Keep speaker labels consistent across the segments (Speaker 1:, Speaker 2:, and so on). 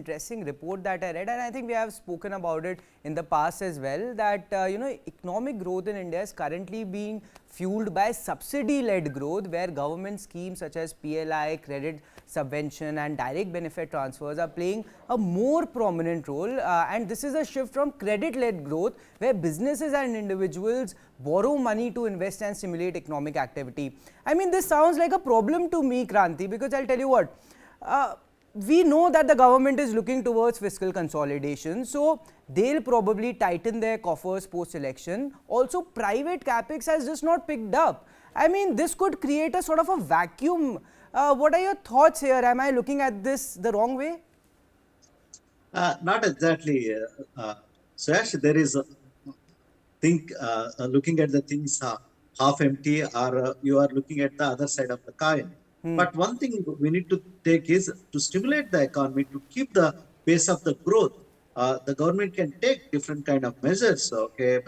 Speaker 1: interesting report that I read, and I think we have spoken about it in the past as well, that economic growth in India is currently being fueled by subsidy-led growth, where government schemes such as PLI, credit subvention and direct benefit transfers are playing a more prominent role, and this is a shift from credit-led growth where businesses and individuals borrow money to invest and stimulate economic activity. I mean, this sounds like a problem to me, Kranthi, because I'll tell you what, we know that the government is looking towards fiscal consolidation, so they'll probably tighten their coffers post-election. Also, private capex has just not picked up. I mean, this could create a sort of a vacuum. What are your thoughts here? Am I looking at this the wrong way?
Speaker 2: Not exactly, Suyash. There is looking at the things half empty, or you are looking at the other side of the coin. But one thing we need to take is to stimulate the economy, to keep the pace of the growth. The government can take different kind of measures, okay,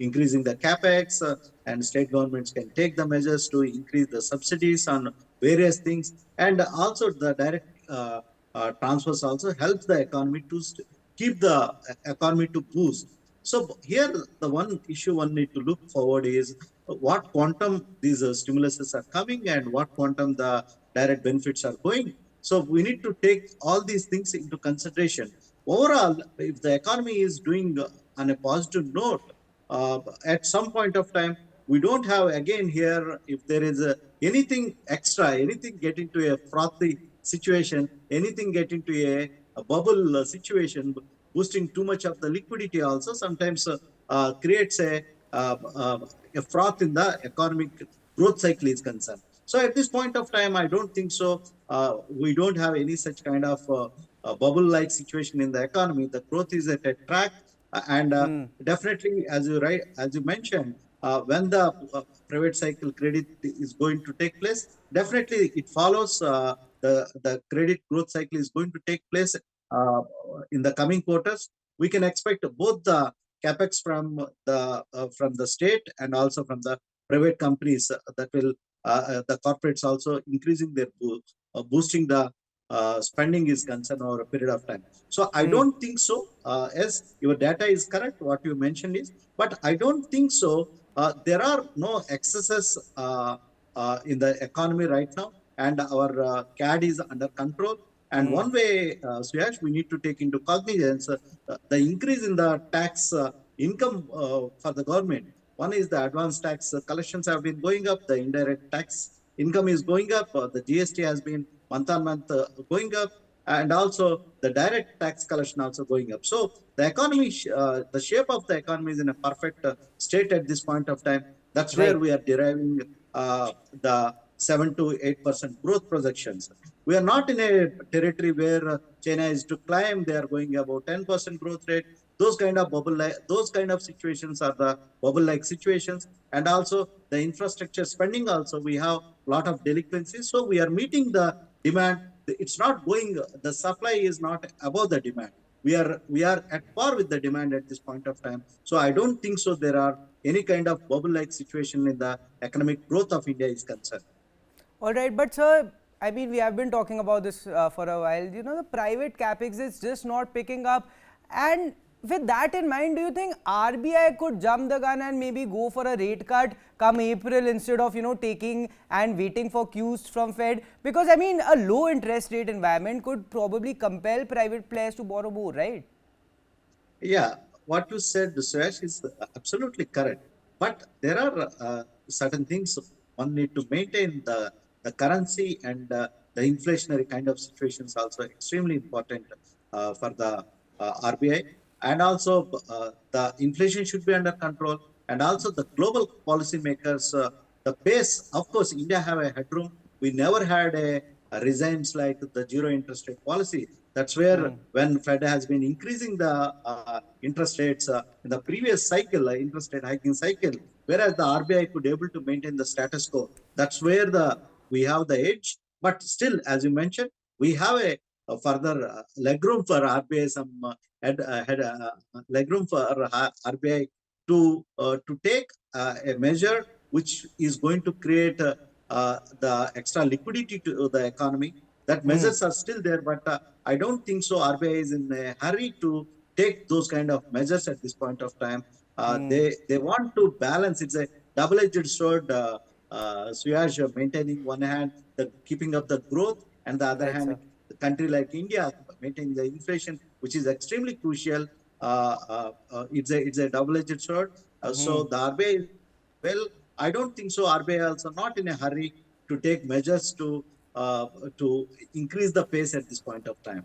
Speaker 2: increasing the capex, and state governments can take the measures to increase the subsidies on various things, and also the direct transfers also helps the economy to keep the economy to boost. So here, the one issue one need to look forward is what quantum these stimuluses are coming and what quantum the direct benefits are going. So we need to take all these things into consideration. Overall, if the economy is doing on a positive note, at some point of time, we don't have again here, if there is anything extra, anything get into a frothy situation, anything get into a bubble situation, boosting too much of the liquidity also sometimes creates a froth in the economic growth cycle is concerned. So at this point of time, I don't think so. We don't have any such kind of bubble-like situation in the economy. The growth is at a track, and definitely, as you mentioned, when the private cycle credit is going to take place, definitely it follows the credit growth cycle is going to take place in the coming quarters. We can expect both the capex from the state and also from the private companies that will the corporates also increasing their boosting the spending is concerned over a period of time. So I don't think so. Yes, your data is correct, what you mentioned is, but I don't think so. There are no excesses in the economy right now, and our CAD is under control. And one way, Suyash, we need to take into cognizance the increase in the tax income for the government. One is the advance tax collections have been going up, the indirect tax income is going up, the GST has been month on month going up, and also the direct tax collection also going up. So the economy, the shape of the economy is in a perfect state at this point of time. That's where we are deriving the 7 to 8% growth projections. We are not in a territory where China is to climb. They are going about 10% growth rate. Those kind of those kind of situations are the bubble-like situations. And also the infrastructure spending also, we have a lot of delinquencies. So we are meeting the demand. It's not going, the supply is not above the demand. We are at par with the demand at this point of time. So I don't think so there are any kind of bubble-like situation in the economic growth of India is concerned.
Speaker 1: All right, but sir, I mean, we have been talking about this for a while. You know, the private capex is just not picking up. And with that in mind, do you think RBI could jump the gun and maybe go for a rate cut come April instead of, taking and waiting for cues from Fed? Because, I mean, a low interest rate environment could probably compel private players to borrow more, right?
Speaker 2: Yeah, what you said, Suyash, is absolutely correct. But there are certain things one need to maintain the currency, and the inflationary kind of situations also extremely important for the RBI. And also the inflation should be under control. And also the global policymakers, the pace, of course, India have a headroom. We never had a regimes like the zero interest rate policy. That's where when Fed has been increasing the interest rates in the previous cycle, interest rate hiking cycle, whereas the RBI could able to maintain the status quo. That's where we have the edge. But still, as you mentioned, we have a further legroom for RBI, some legroom for RBI to take a measure which is going to create the extra liquidity to the economy. That measures are still there, but I don't think so. RBI is in a hurry to take those kind of measures at this point of time. They want to balance. It's a double-edged sword. Suyash, maintaining one hand the keeping up the growth, and the other
Speaker 1: Right,
Speaker 2: hand,
Speaker 1: sir.
Speaker 2: the country like India maintaining the inflation, which is extremely crucial. It's a double-edged sword. So the RBI, well, I don't think so. RBI also not in a hurry to take measures to increase the pace at this point of time.